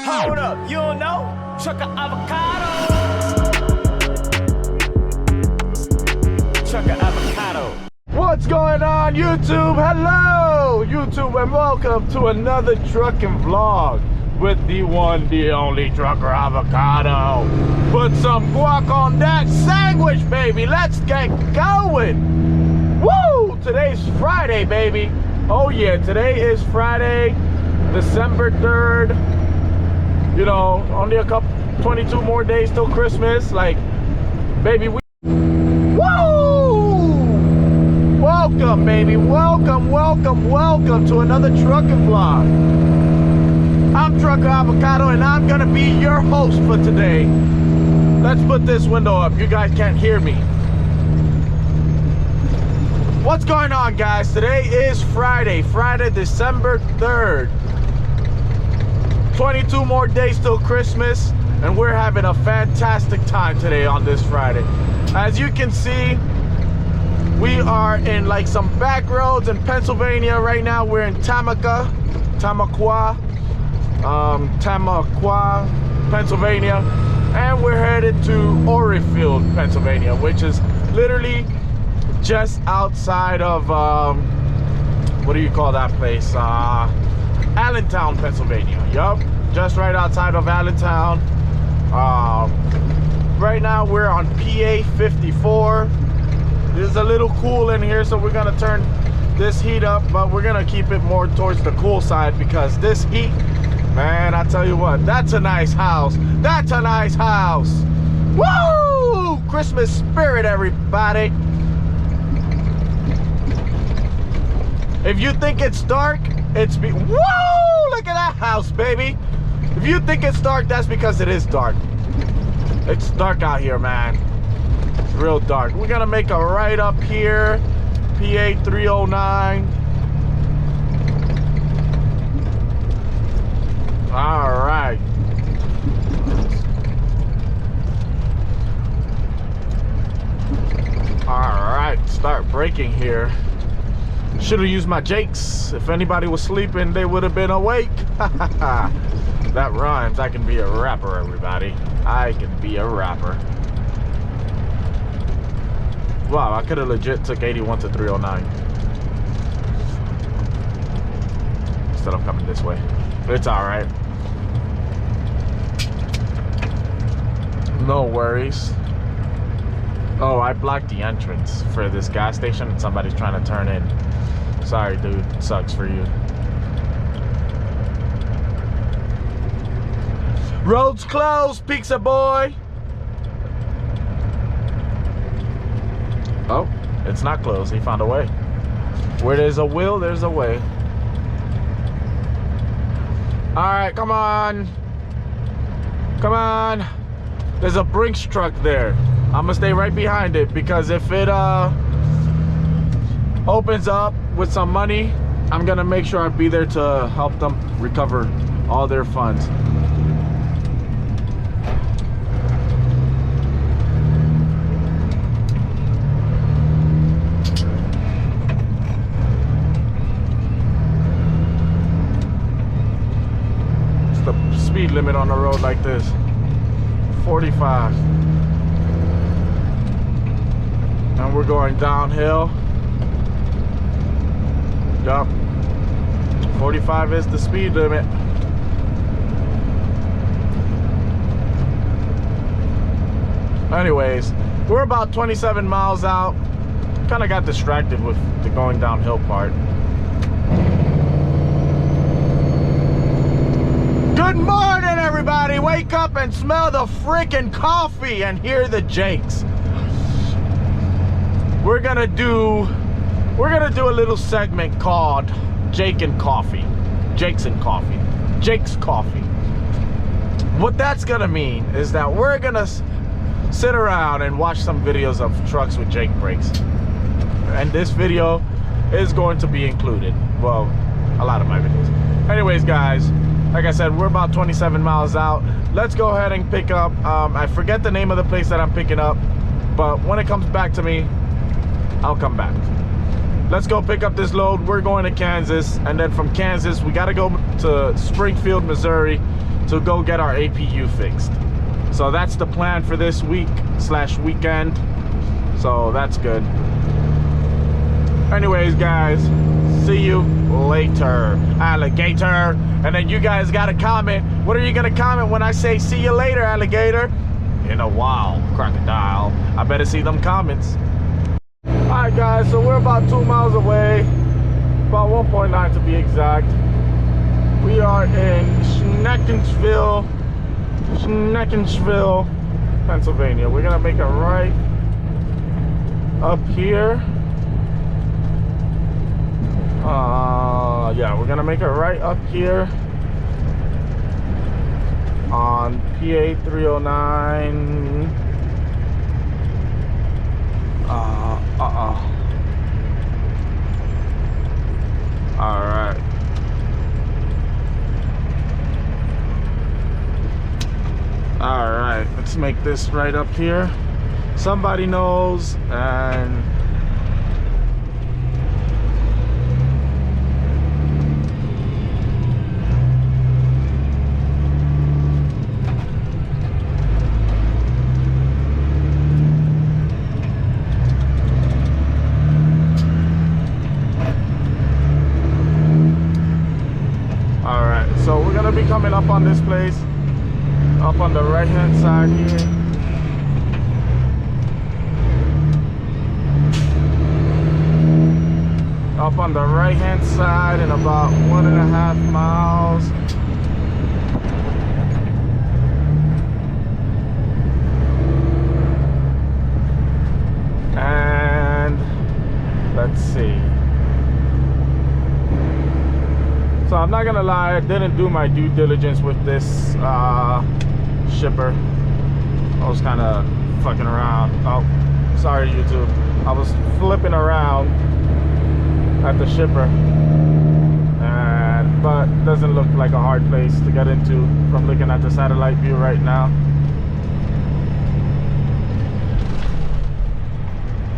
Hold up, you don't know? Truck of avocado. Truck of avocado. What's going on, YouTube? Hello, YouTube, and welcome to another trucking vlog with the one, the only Trucker Avocado. Put some guac on that sandwich, baby. Let's get going. Woo! Today's Friday, baby. Oh yeah, today is Friday, December 3rd. You know, only a couple, 22 more days till Christmas. Like, baby, we... Woo! Welcome, baby. Welcome, welcome, welcome to another trucking vlog. I'm Trucker Avocado, and I'm gonna be your host for today. Let's put this window up. You guys can't hear me. What's going on, guys? Today is Friday, December 3rd. 22 more days till Christmas, and we're having a fantastic time today on this Friday. As you can see, we are in like some back roads in Pennsylvania right now. We're in Tamaqua, Pennsylvania, and we're headed to Orefield, Pennsylvania, which is literally just outside of what do you call that place? Allentown, Pennsylvania. Yup, just right outside of Allentown. Right now we're on PA 54. It's a little cool in here, so we're gonna turn this heat up, but we're gonna keep it more towards the cool side because this heat, man, I tell you what, that's a nice house. That's a nice house. Woo! Christmas spirit, everybody. If you think it's dark, it's woo! Look at that house, baby. If you think it's dark, that's because it is dark. It's dark out here, man. It's real dark. We're gonna make a right up here, PA 309. All right. All right, start braking here. Should have used my Jakes. If anybody was sleeping, they would have been awake. That rhymes. I can be a rapper, everybody. I can be a rapper. Wow, I could have legit took 81 to 309 instead of coming this way. It's all right. No worries. Oh, I blocked the entrance for this gas station and somebody's trying to turn in. Sorry, dude. Sucks for you. Road's closed, pizza boy. Oh, it's not closed. He found a way. Where there's a will, there's a way. All right, come on. Come on. There's a Brinks truck there. I'm gonna stay right behind it because if it opens up with some money, I'm gonna make sure I'll be there to help them recover all their funds. It's the speed limit on a road like this, 45. And we're going downhill. Yup, 45 is the speed limit. Anyways, we're about 27 miles out. Kind of got distracted with the going downhill part. Good morning, everybody. Wake up and smell the freaking coffee and hear the Jakes. We're gonna do a little segment called Jake and Coffee. Jake's and Coffee. Jake's Coffee. What that's gonna mean is that we're gonna sit around and watch some videos of trucks with Jake brakes. And this video is going to be included. Well, a lot of my videos. Anyways, guys, like I said, we're about 27 miles out. Let's go ahead and pick up, I forget the name of the place that I'm picking up, but when it comes back to me, I'll come back. Let's go pick up this load. We're going to Kansas, and then from Kansas we got to go to Springfield, Missouri to go get our APU fixed. So that's the plan for this week/weekend. So that's good. Anyways, guys, see you later, alligator. And then you guys gotta comment. What are you gonna comment when I say see you later, alligator? In a while, crocodile. I better see them comments. Alright guys, so we're about 2 miles away, about 1.9 to be exact. We are in Schneckenville, Pennsylvania. We're gonna make a right up here. Yeah, we're gonna make a right up here on PA 309. Alright. Alright, let's make this right up here. Somebody knows, and so we're gonna be coming up on this place, up on the right hand side here. Up on the right hand side in about 1.5 miles. And let's see. So I'm not gonna lie, I didn't do my due diligence with this shipper. I was kind of fucking around. Oh, sorry YouTube. I was flipping around at the shipper, but it doesn't look like a hard place to get into from looking at the satellite view right now.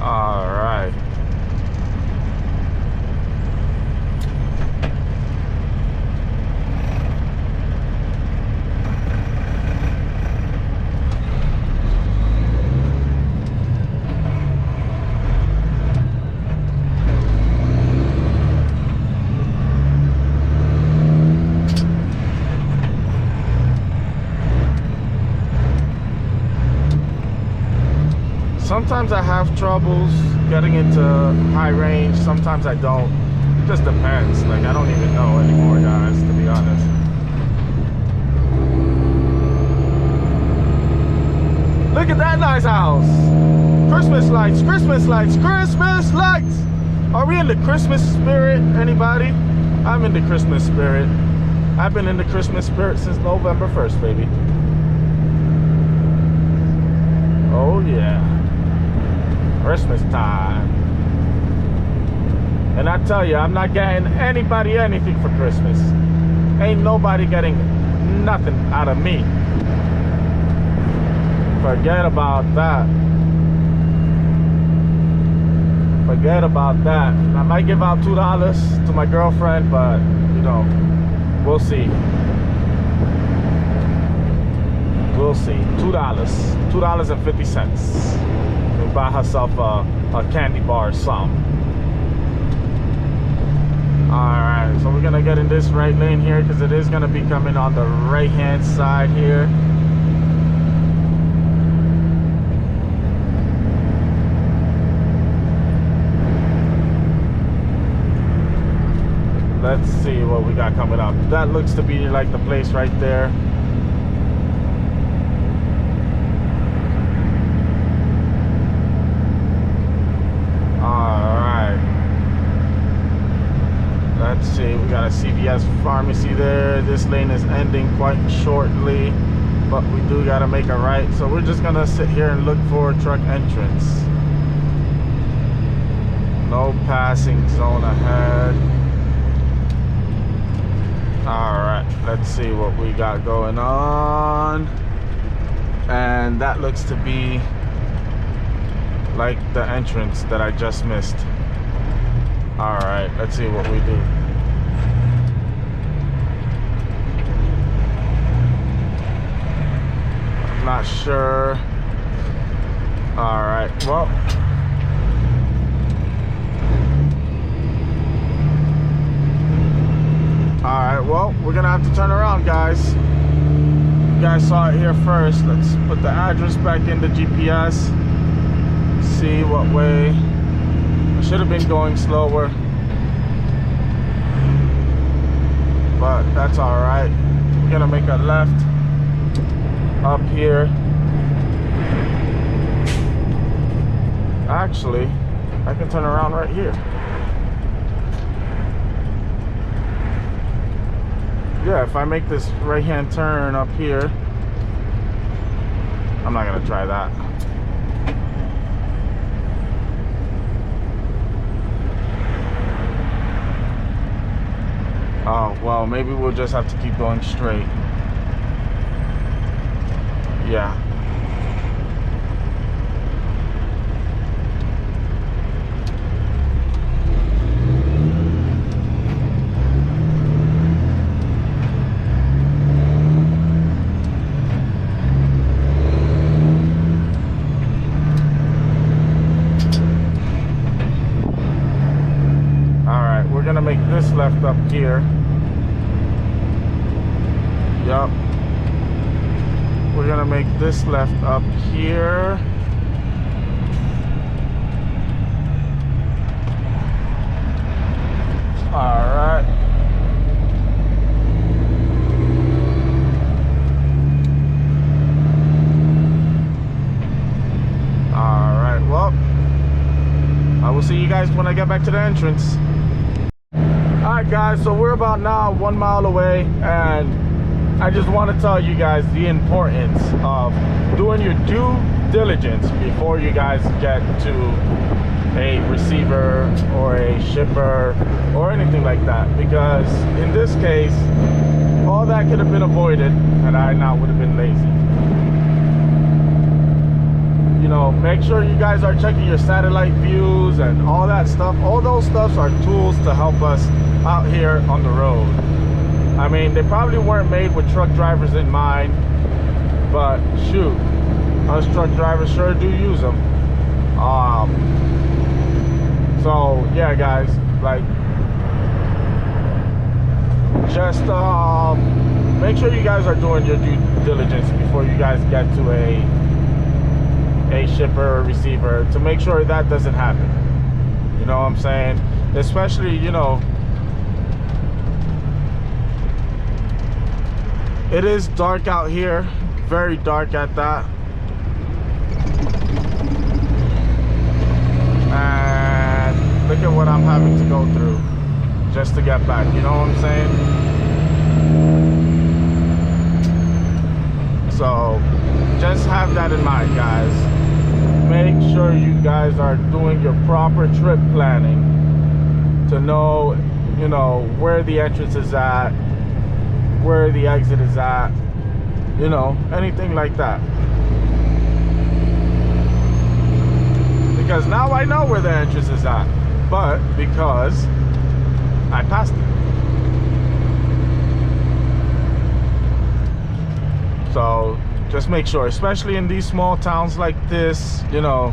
All right. Sometimes I have troubles getting into high range, sometimes I don't. It just depends. Like, I don't even know anymore, guys, to be honest. Look at that nice house. Christmas lights, Christmas lights, Christmas lights. Are we in the Christmas spirit, anybody? I'm in the Christmas spirit. I've been in the Christmas spirit since November 1st, baby. Oh yeah. Christmas time. And I tell you, I'm not getting anybody anything for Christmas. Ain't nobody getting nothing out of me. Forget about that. Forget about that. I might give out $2 to my girlfriend, but you know, we'll see. We'll see. $2.50. Buy herself a candy bar or something. Alright, so we're gonna get in this right lane here because it is gonna be coming on the right hand side here. Let's see what we got coming up. That looks to be like the place right there. Let's see, we got a CVS pharmacy there. This lane is ending quite shortly, but we do gotta make a right. So we're just gonna sit here and look for truck entrance. No passing zone ahead. Alright, let's see what we got going on. And that looks to be like the entrance that I just missed. Alright, let's see what we do. not sure. All right, well. All right, well, we're gonna have to turn around, guys. You guys saw it here first. Let's put the address back into GPS. See what way. I should have been going slower, but that's all right. We're gonna make a left up here. Actually, I can turn around right here. Yeah, if I make this right-hand turn up here, I'm not gonna try that. Oh, well, maybe we'll just have to keep going straight. Yeah. Make this left up here. Yup. We're gonna make this left up here. All right. All right. Well, I will see you guys when I get back to the entrance. Alright guys, so we're about now 1 mile away, and I just want to tell you guys the importance of doing your due diligence before you guys get to a receiver or a shipper or anything like that, because in this case all that could have been avoided had I not would have been lazy. You know, make sure you guys are checking your satellite views and all that stuff. All those stuffs are tools to help us out here on the road. I mean, they probably weren't made with truck drivers in mind, but shoot, us truck drivers sure do use them. So yeah guys, like, just make sure you guys are doing your due diligence before you guys get to a shipper or receiver, to make sure that doesn't happen. You know what I'm saying? Especially, you know, it is dark out here, very dark at that. And look at what I'm having to go through just to get back, you know what I'm saying? So just have that in mind, guys. Make sure you guys are doing your proper trip planning to know, you know, where the entrance is at, where the exit is at, you know, anything like that. Because now I know where the entrance is at, but because I passed it. So just make sure, especially in these small towns like this, you know,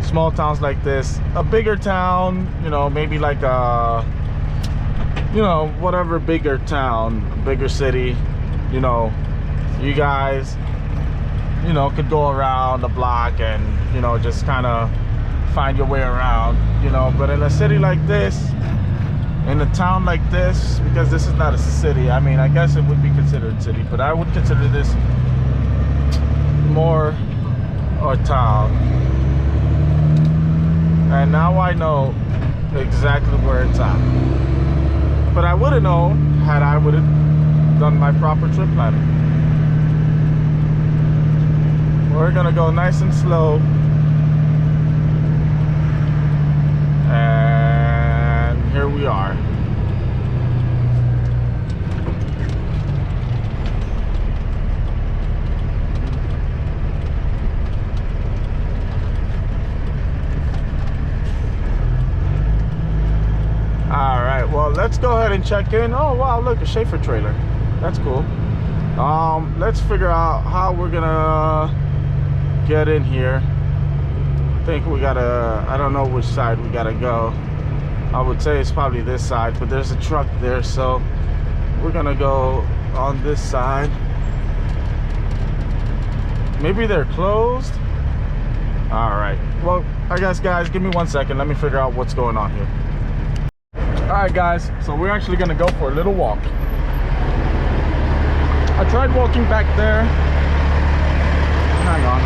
small towns like this. A bigger town, you know, maybe like a, you know, whatever bigger town, bigger city, you know, you guys, you know, could go around the block and, you know, just kind of find your way around, you know. But in a city like this, in a town like this, because this is not a city, I mean, I guess it would be considered a city, but I would consider this more a town. And now I know exactly where it's at. But I would have known had I would have done my proper trip planning. We're gonna go nice and slow. And here we are. All right, well, let's go ahead and check in. Oh wow, look, a Schaefer trailer. That's cool. Let's figure out how we're gonna get in here. I think we gotta, I don't know which side we gotta go. I would say it's probably this side, but there's a truck there, so we're gonna go on this side. Maybe they're closed. All right, well, I guess, guys, give me 1 second. Let me figure out what's going on here. All right, guys, so we're actually gonna go for a little walk. I tried walking back there. Hang on.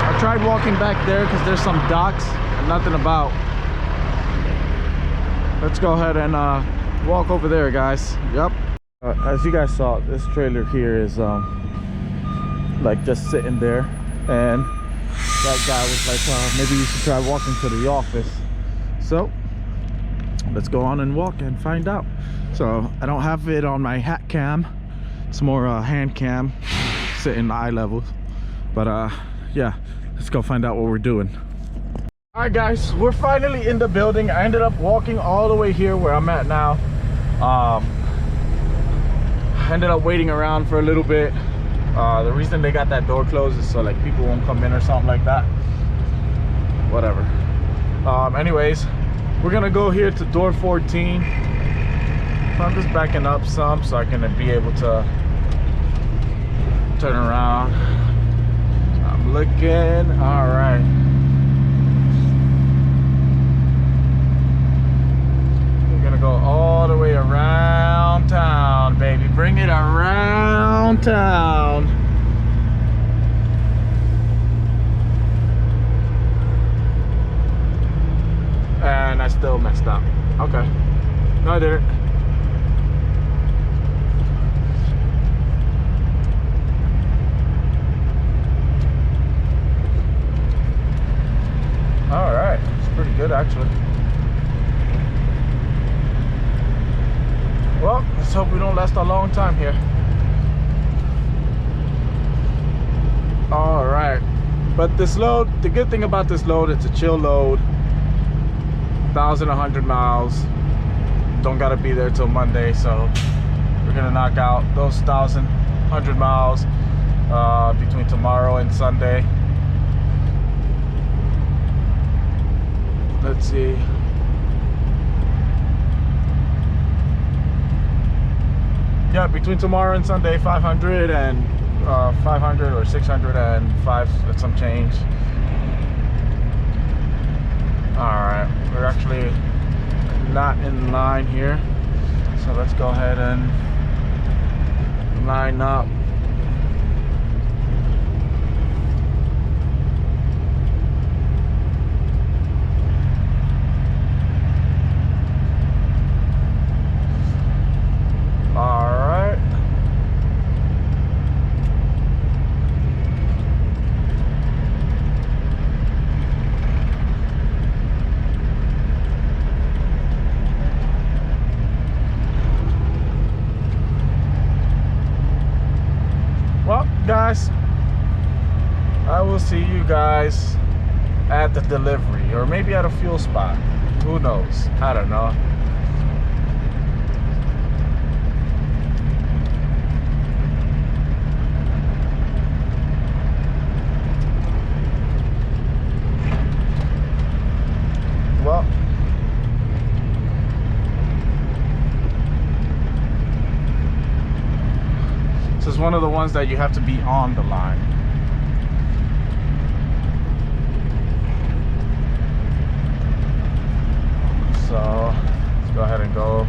I tried walking back there because there's some docks and nothing about. Let's go ahead and walk over there, guys. Yep. As you guys saw, this trailer here is like just sitting there, and that guy was like, maybe you should try walking to the office. So let's go on and walk and find out. So I don't have it on my hat cam, it's more hand cam, sitting eye level. But yeah, let's go find out what we're doing. All right, guys, we're finally in the building. I ended up walking all the way here where I'm at now. Ended up waiting around for a little bit. The reason they got that door closed is so like people won't come in or something like that. Whatever. Anyways, we're gonna go here to door 14. I'm just backing up some so I can be able to turn around. I'm looking. All right. We're gonna go all the way around town, baby. Bring it around town. And I still messed up. Okay. No, I didn't. All right. It's pretty good, actually. Well, let's hope we don't last a long time here. All right. But this load, the good thing about this load, it's a chill load. 1,100 miles. Don't gotta be there till Monday, so we're gonna knock out those 1,100 miles between tomorrow and Sunday. Let's see. Yeah, between tomorrow and Sunday, 500 and 500 or 605 and some change. Alright, we're actually not in line here, so let's go ahead and line up. Alright. Well, guys, I will see you guys at the delivery, or maybe at a fuel spot. Who knows? I don't know. Well, this is one of the ones that you have to be on the line. So let's go ahead and go.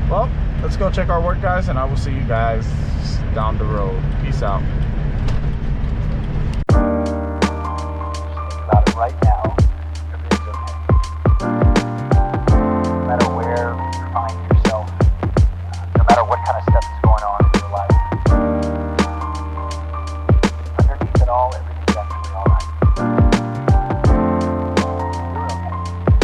Well, let's go check our work, guys, and I will see you guys down the road. Peace out. About it right now.